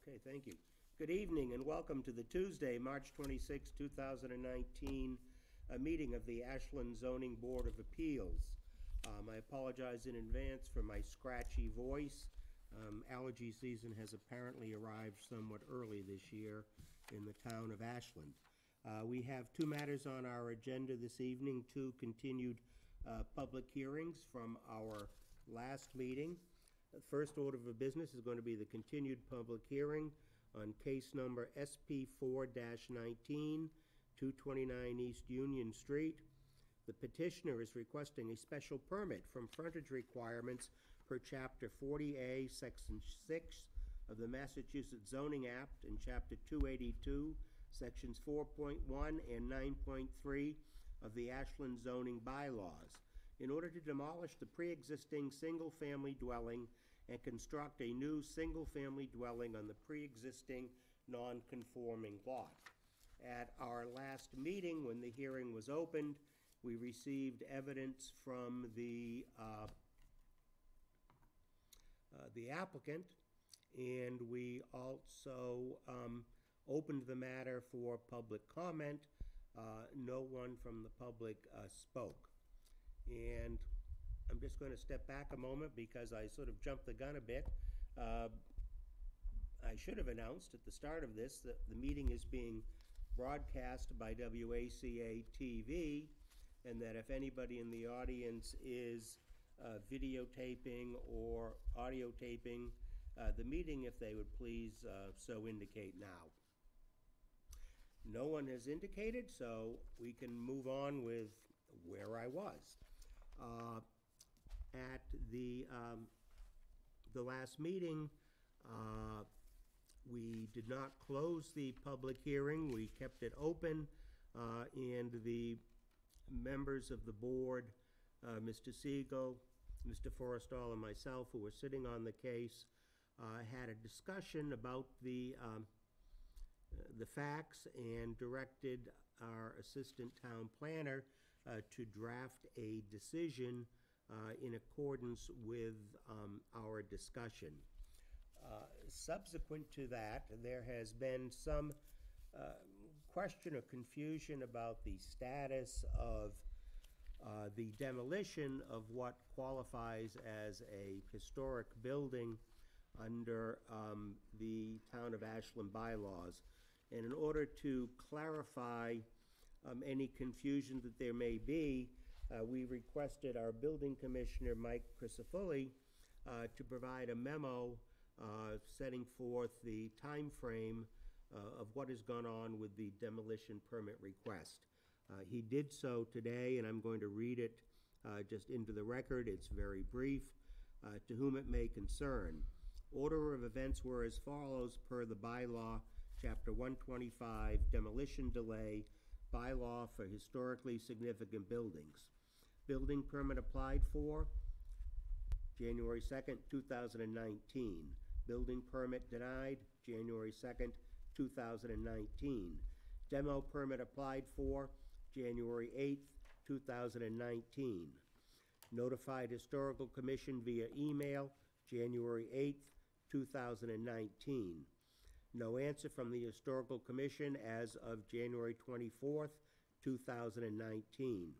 Okay, thank you. Good evening and welcome to the Tuesday, March 26, 2019 meeting of the Ashland Zoning Board of Appeals. I apologize in advance for my scratchy voice. Allergy season has apparently arrived somewhat early this year in the town of Ashland. We have two matters on our agenda this evening, two continued public hearings from our last meeting. The first order of business is going to be the continued public hearing on case number SP4-19, 229 East Union Street. The petitioner is requesting a special permit from frontage requirements per Chapter 40A, Section 6 of the Massachusetts Zoning Act and Chapter 282, Sections 4.1 and 9.3 of the Ashland Zoning By-Laws, in order to demolish the pre-existing single-family dwelling and construct a new single-family dwelling on the pre-existing non-conforming lot. At our last meeting, when the hearing was opened, we received evidence from the applicant, and we also opened the matter for public comment. No one from the public spoke. And I'm just going to step back a moment because I sort of jumped the gun a bit. I should have announced at the start of this that the meeting is being broadcast by WACA-TV, and that if anybody in the audience is videotaping or audio taping the meeting, if they would please so indicate now. No one has indicated, so we can move on with where I was. At the last meeting, we did not close the public hearing. We kept it open, and the members of the board, Mr. Siegel, Mr. Forrestal, and myself, who were sitting on the case, had a discussion about the facts and directed our assistant town planner to draft a decision in accordance with our discussion. Subsequent to that, there has been some question or confusion about the status of the demolition of what qualifies as a historic building under the Town of Ashland bylaws. And in order to clarify any confusion that there may be, we requested our building commissioner, Mike Crisafulli, to provide a memo setting forth the time frame of what has gone on with the demolition permit request. He did so today, and I'm going to read it just into the record. It's very brief. To whom it may concern. Order of events were as follows per the bylaw, Chapter 125, Demolition Delay, bylaw for historically significant buildings. Building permit applied for January 2nd, 2019. Building permit denied January 2nd, 2019. Demo permit applied for January 8th, 2019. Notified Historical Commission via email January 8th, 2019. No answer from the Historical Commission as of January 24th, 2019.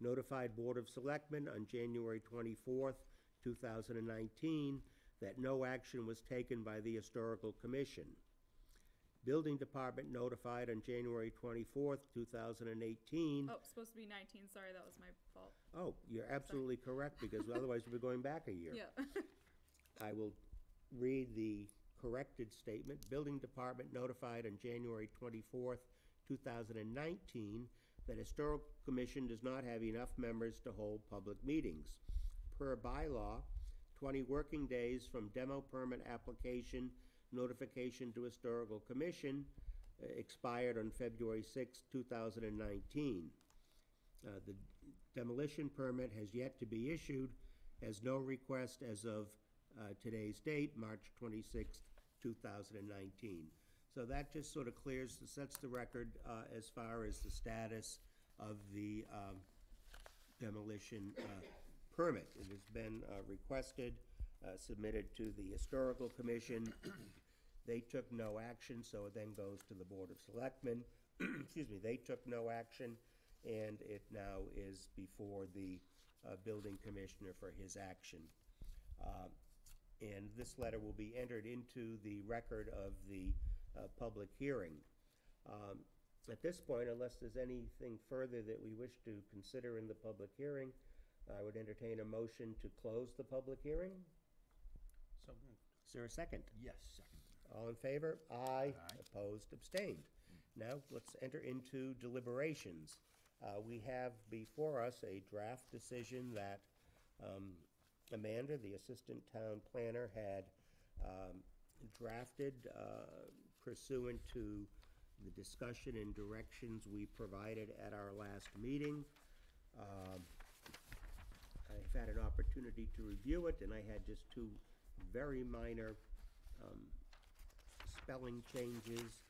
Notified Board of Selectmen on January 24th, 2019, that no action was taken by the Historical Commission. Building Department notified on January 24th, 2018. Oh, supposed to be 19. Sorry, that was my fault. Oh, you're absolutely correct, because otherwise we'll be going back a year. Yeah. I will read the corrected statement. Building Department notified on January 24th, 2019, that Historical Commission does not have enough members to hold public meetings. Per bylaw, 20 working days from demo permit application notification to Historical Commission expired on February 6, 2019. The demolition permit has yet to be issued, has no request as of today's date, March 26, 2019. So that just sort of sets the record as far as the status of the demolition permit. It has been requested, submitted to the Historical Commission. They took no action, so it then goes to the Board of Selectmen. Excuse me, they took no action, and it now is before the building commissioner for his action. And this letter will be entered into the record of the public hearing. At this point, unless there's anything further that we wish to consider in the public hearing, I would entertain a motion to close the public hearing. So moved. Is there a second? Yes, second. All in favor? Aye. Aye. Opposed, abstained. Now, let's enter into deliberations. We have before us a draft decision that Amanda, the Assistant Town Planner, had drafted pursuant to the discussion and directions we provided at our last meeting. I've had an opportunity to review it, and I had just two very minor spelling changes.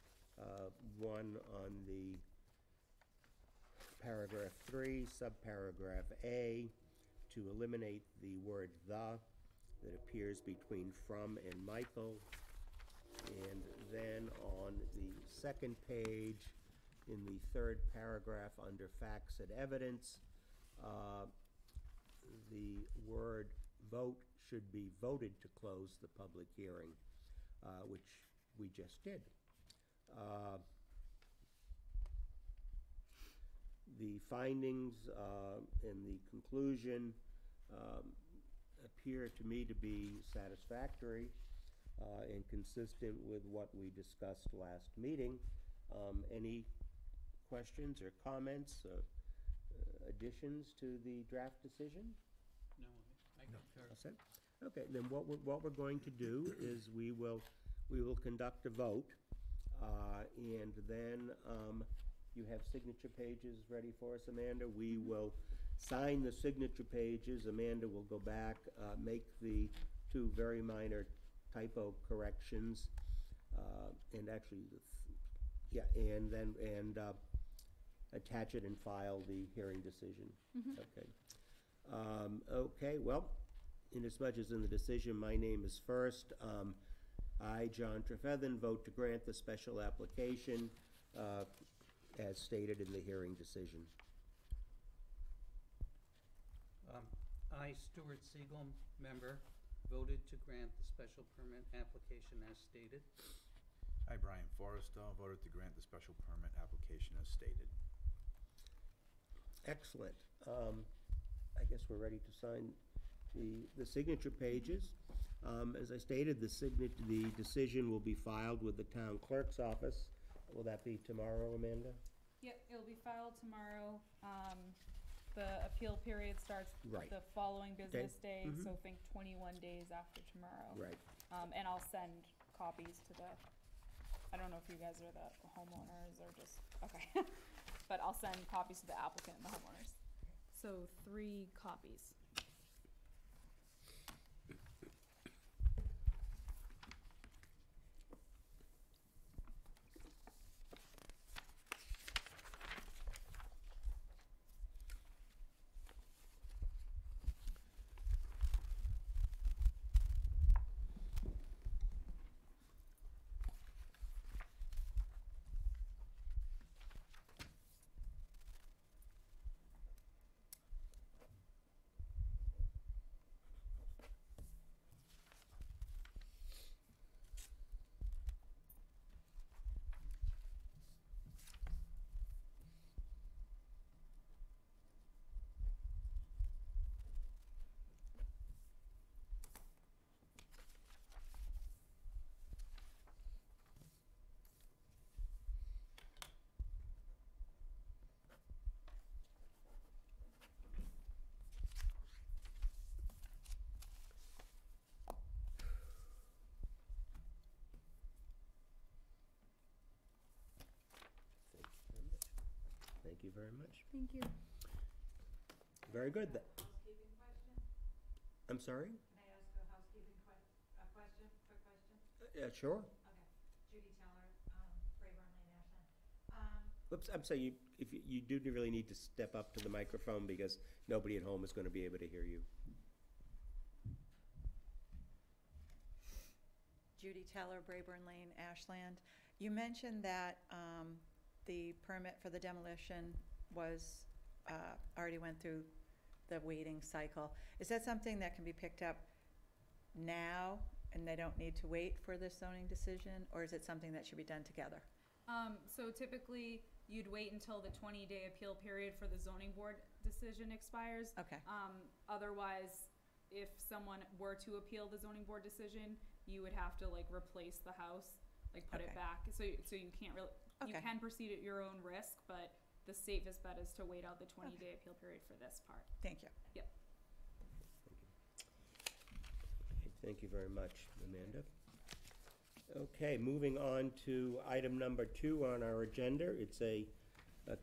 One on the paragraph 3, subparagraph A, to eliminate the word "the" that appears between "from" and "Michael." And then on the second page, in the third paragraph under facts and evidence, the word "vote" should be "voted to close the public hearing," which we just did. The findings and the conclusion appear to me to be satisfactory and consistent with what we discussed last meeting. Any questions or comments, additions to the draft decision? No, I concur. All set? Okay, then what we're going to do is we will conduct a vote, and then you have signature pages ready for us, Amanda. We will sign the signature pages. Amanda will go back, make the two very minor typo corrections, and actually, and then attach it and file the hearing decision. Okay. Okay, well, inasmuch as in the decision my name is first, I, John Trefethen, vote to grant the special application as stated in the hearing decision. I, Stuart Siegel, member, voted to grant the special permit application as stated. I, Brian Forrestal, voted to grant the special permit application as stated. Excellent. I guess we're ready to sign the signature pages. As I stated, the decision will be filed with the town clerk's office. Will that be tomorrow, Amanda? Yep, it'll be filed tomorrow. The appeal period starts Right. the following business day, Mhm. so think 21 days after tomorrow. Right. And I'll send copies to I don't know if you guys are the homeowners or just, okay. But I'll send copies to the applicant and the homeowners. So 3 copies. Thank you very much. Thank you. Very good. Housekeeping question? I'm sorry? Can I ask a housekeeping question, quick question? Sure. Okay. Judy Teller, Rayburn Lane, Ashland. Oops, I'm sorry, if you do really need to step up to the microphone because nobody at home is going to be able to hear you. Judy Judy Teller, Brayburn Lane, Ashland. You mentioned that the permit for the demolition was, already went through the waiting cycle. Is that something that can be picked up now and they don't need to wait for this zoning decision? Or is it something that should be done together? So typically, you'd wait until the 20-day appeal period for the zoning board decision expires. Okay. Otherwise, if someone were to appeal the zoning board decision, you would have to like replace the house, like put it Okay. back. So you can't really, you Okay. can proceed at your own risk, but the safest bet is to wait out the 20-day appeal period for this part. Thank you. Yep. Thank you very much, Amanda. Okay, moving on to item number 2 on our agenda. It's a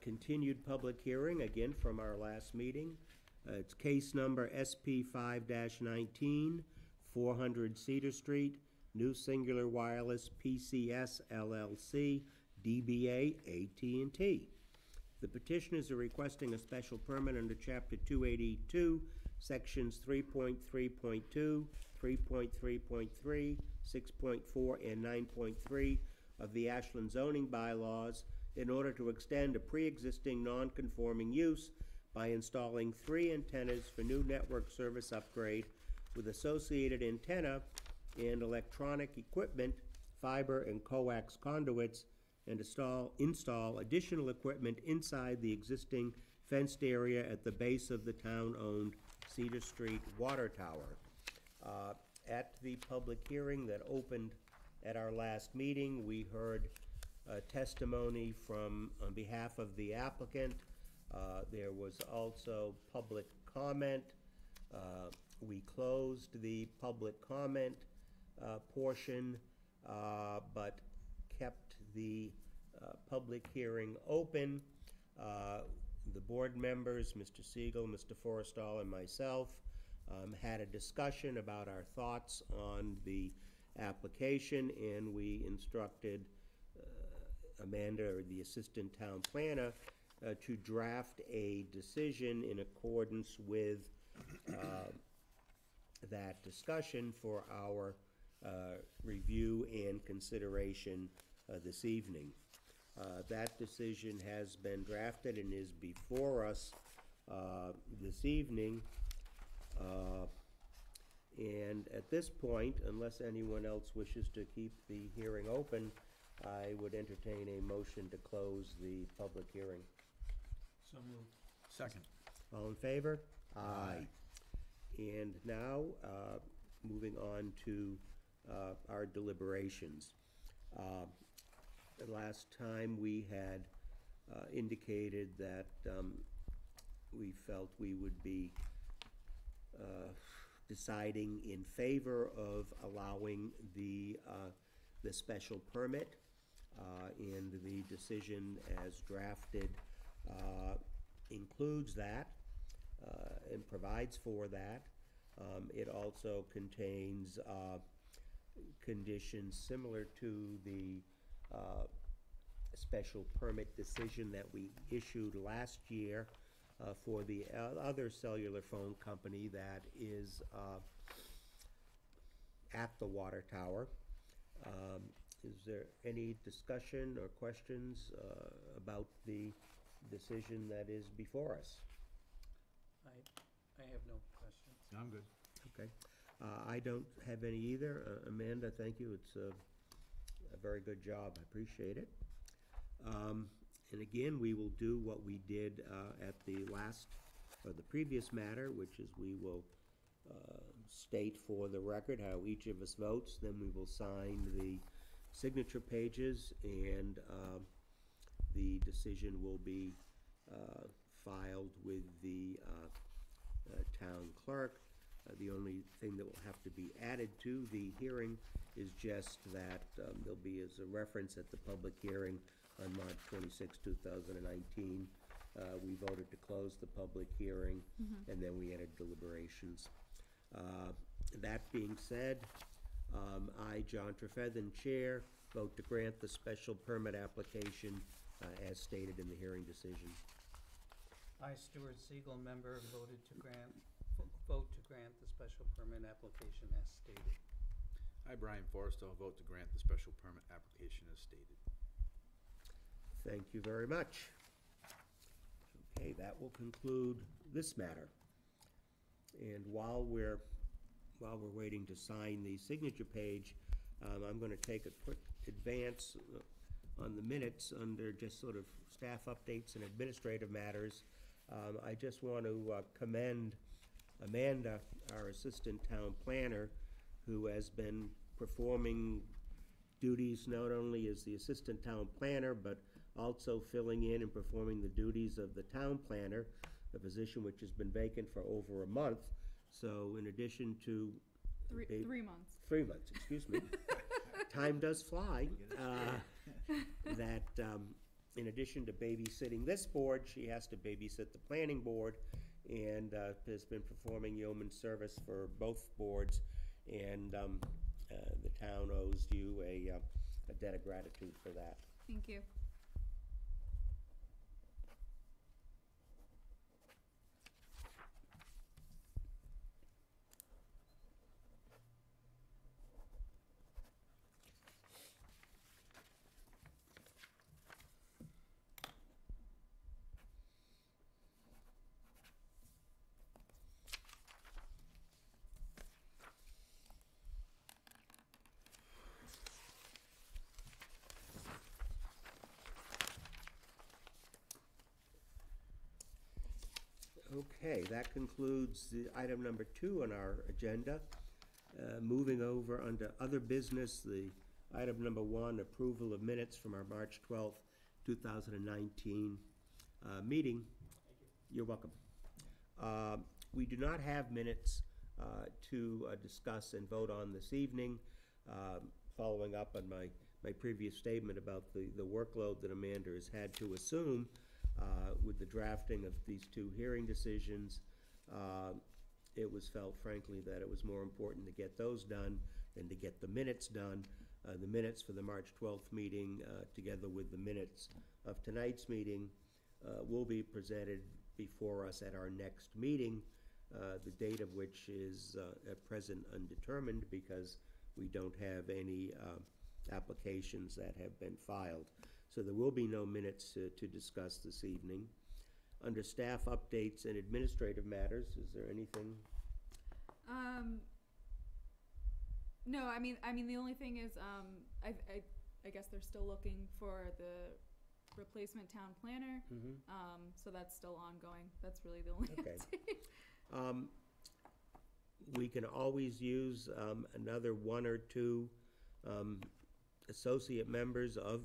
continued public hearing, again from our last meeting. It's case number SP 5-19, 400 Cedar Street, New Cingular Wireless PCS LLC, DBA AT&T. The petitioners are requesting a special permit under Chapter 282, Sections 3.3.2, 3.3.3, 6.4, and 9.3 of the Ashland Zoning By-Laws in order to extend a pre-existing non-conforming use by installing 3 antennas for new network service upgrade with associated antenna and electronic equipment, fiber and coax conduits, and install additional equipment inside the existing fenced area at the base of the town-owned Cedar Street water tower. At the public hearing that opened at our last meeting, we heard testimony from, on behalf of the applicant. There was also public comment. We closed the public comment portion, but kept the public hearing open. The board members, Mr. Siegel, Mr. Forrestal, and myself, had a discussion about our thoughts on the application, and we instructed Amanda, or the assistant town planner, to draft a decision in accordance with that discussion for our review and consideration this evening. That decision has been drafted and is before us this evening. And at this point, unless anyone else wishes to keep the hearing open, I would entertain a motion to close the public hearing. So moved. Second. All in favor? Aye. And now, moving on to our deliberations. Last time we had indicated that we felt we would be deciding in favor of allowing the special permit, and the decision as drafted includes that and provides for that. It also contains conditions similar to the special permit decision that we issued last year for the other cellular phone company that is at the water tower. Is there any discussion or questions about the decision that is before us? I have no questions. I'm good. Okay. I don't have any either. Amanda, thank you. It's a very good job. I appreciate it. And again, we will do what we did at the last, or the previous matter, which is we will state for the record how each of us votes. Then we will sign the signature pages, and the decision will be filed with the town clerk. The only thing that will have to be added to the hearing is just that there'll be as a reference at the public hearing on March 26, 2019. We voted to close the public hearing, and then we entered deliberations. That being said, I, John Trefethen, Chair, vote to grant the special permit application as stated in the hearing decision. I, Stuart Siegel, member, vote to grant the special permit application as stated. I, Brian Forrester, vote to grant the special permit application as stated. Thank you very much. Okay, that will conclude this matter. And while we're waiting to sign the signature page, I'm gonna take a quick advance on the minutes under just sort of staff updates and administrative matters. I just want to commend Amanda, our assistant town planner, who has been performing duties not only as the assistant town planner, but also filling in and performing the duties of the town planner, a position which has been vacant for over a month. So in addition to... 3 months. 3 months, excuse me. Time does fly. In addition to babysitting this board, she has to babysit the planning board, and has been performing yeoman service for both boards, and the town owes you a debt of gratitude for that. Thank you. Okay, that concludes the item number 2 on our agenda. Moving over under other business, the item number 1, approval of minutes from our March 12th, 2019 meeting. You're welcome. We do not have minutes to discuss and vote on this evening, following up on my previous statement about the workload that Amanda has had to assume with the drafting of these 2 hearing decisions. It was felt, frankly, that it was more important to get those done than to get the minutes done. The minutes for the March 12th meeting, together with the minutes of tonight's meeting, will be presented before us at our next meeting, the date of which is at present undetermined because we don't have any applications that have been filed. So there will be no minutes to discuss this evening. Under staff updates and administrative matters, is there anything? No, I mean, the only thing is, I guess they're still looking for the replacement town planner. So that's still ongoing. That's really the only update. We can always use another 1 or 2 associate members of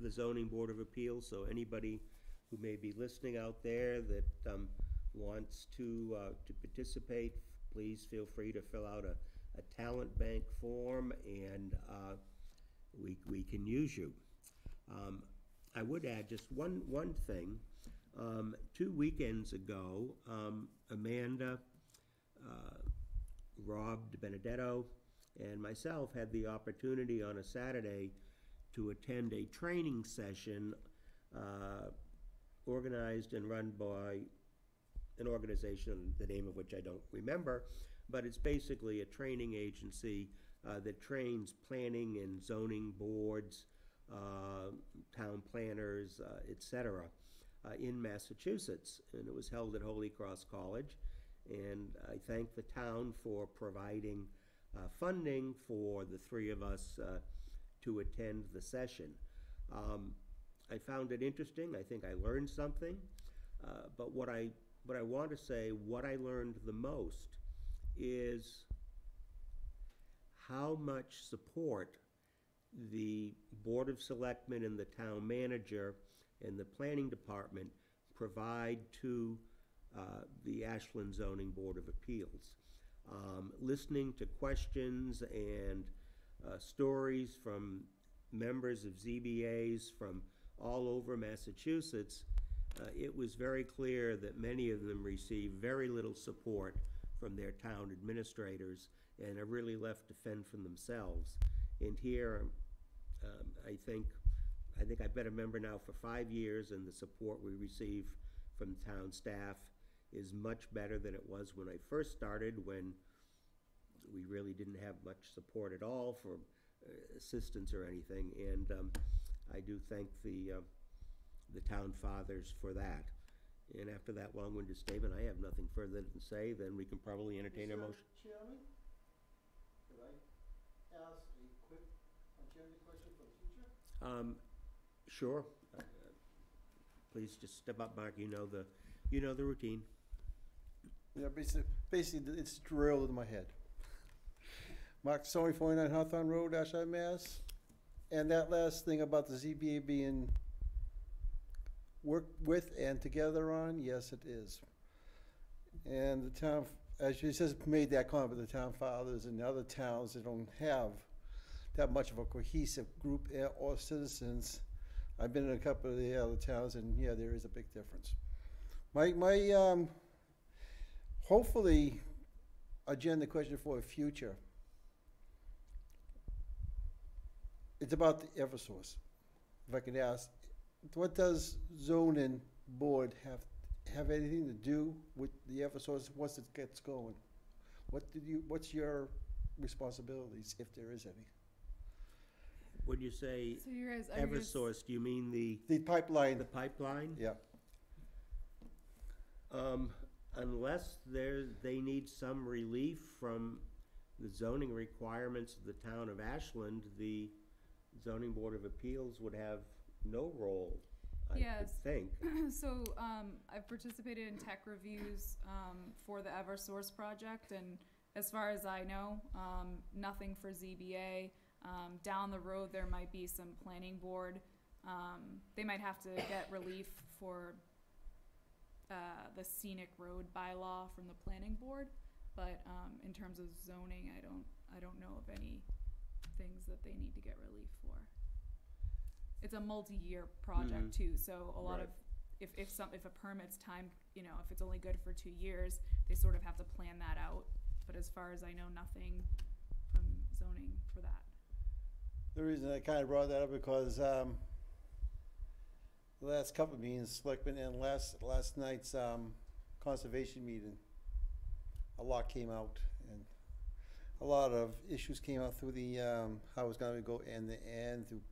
the Zoning Board of Appeals, so anybody who may be listening out there that wants to participate, please feel free to fill out a talent bank form, and we can use you. I would add just one thing. 2 weekends ago, Amanda, Rob DiBenedetto, and myself had the opportunity on a Saturday to attend a training session organized and run by an organization, the name of which I don't remember, but it's basically a training agency that trains planning and zoning boards, town planners, etc., in Massachusetts. And it was held at Holy Cross College, and I thank the town for providing funding for the 3 of us to attend the session. I found it interesting. I think I learned something. But what I want to say, what I learned the most is how much support the Board of Selectmen and the town manager and the planning department provide to the Ashland Zoning Board of Appeals. Listening to questions and stories from members of ZBAs from all over Massachusetts, it was very clear that many of them receive very little support from their town administrators and are really left to fend for themselves. And here, I think I've been a member now for 5 years, and the support we receive from town staff is much better than it was when I first started, when we really didn't have much support at all for assistance or anything, and I do thank the town fathers for that. And after that long-winded statement, I have nothing further to say, then we can probably entertain a motion. Mr. Chairman, could I ask a quick agenda question for the future? Sure. Please just step up, Mark, you know the routine. Yeah, basically, it's drilled in my head. Mark Sony, 49 Hawthorne Road, Ashland, Mass. And that last thing about the ZBA being worked with and together on, yes, it is. And the town, as you just made that comment, but the town fathers and the other towns that don't have that much of a cohesive group or citizens. I've been in a couple of the other towns, and yeah, there is a big difference. My hopefully, agenda question for the future. It's about the Eversource. If I could ask, what does zoning board have anything to do with the Eversource once it gets going? What's your responsibilities, if there is any? When you say So you guys, are you guys- Eversource, do you mean the The pipeline, pipeline? yeah. Unless they need some relief from the zoning requirements of the town of Ashland, the zoning board of appeals would have no role, I would Yes. think. So, I've participated in tech reviews, for the Eversource project, and as far as I know, nothing for ZBA. Down the road, there might be some planning board, they might have to get relief for, the scenic road bylaw from the planning board, but, in terms of zoning, I don't know of any things that they need to get relief for. It's a multi-year project too, so a lot Right. of, if a permit's time, if it's only good for 2 years, they sort of have to plan that out. But as far as I know, nothing from zoning for that. The reason I kind of brought that up because the last couple of meetings, selectmen, and last night's conservation meeting, a lot came out, and a lot of issues came out through the how it's going to go end to end through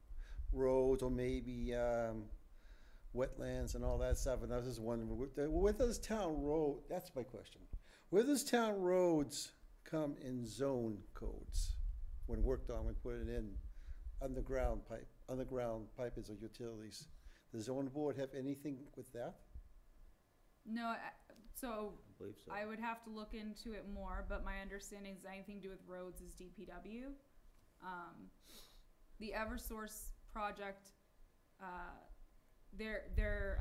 roads or maybe wetlands and all that stuff. And I was just wondering, where does town road? That's my question. Where does town roads come in zone codes when worked on? When put it in underground pipes or utilities. Does the zoning board have anything with that? No, so I believe so. I would have to look into it more, but my understanding is anything to do with roads is DPW. The Eversource project, they're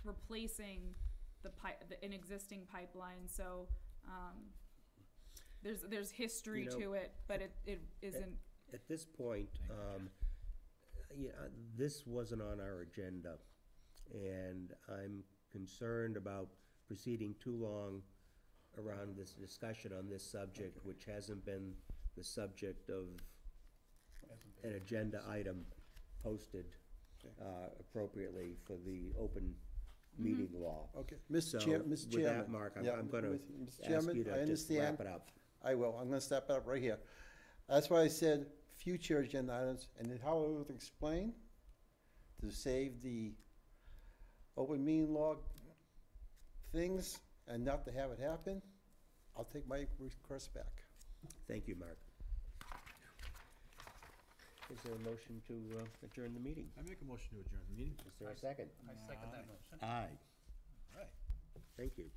replacing an existing pipeline, so there's history to it, but it isn't. At this point, this wasn't on our agenda, and I'm concerned about proceeding too long around this discussion on this subject, which hasn't been the subject of an agenda item posted appropriately for the open meeting law. Okay, So, Mr. Chairman. with that, Mark, I'm gonna Mr. ask Chairman, you I to just understand. wrap it up. I will. I'm going to step up right here. That's why I said future agenda items, and then how I would explain to save the open meeting law things and not to have it happen. I'll take my request back. Thank you, Mark. Is there a motion to adjourn the meeting? I make a motion to adjourn the meeting. Is there a second? I second that motion. Aye. All right. Thank you.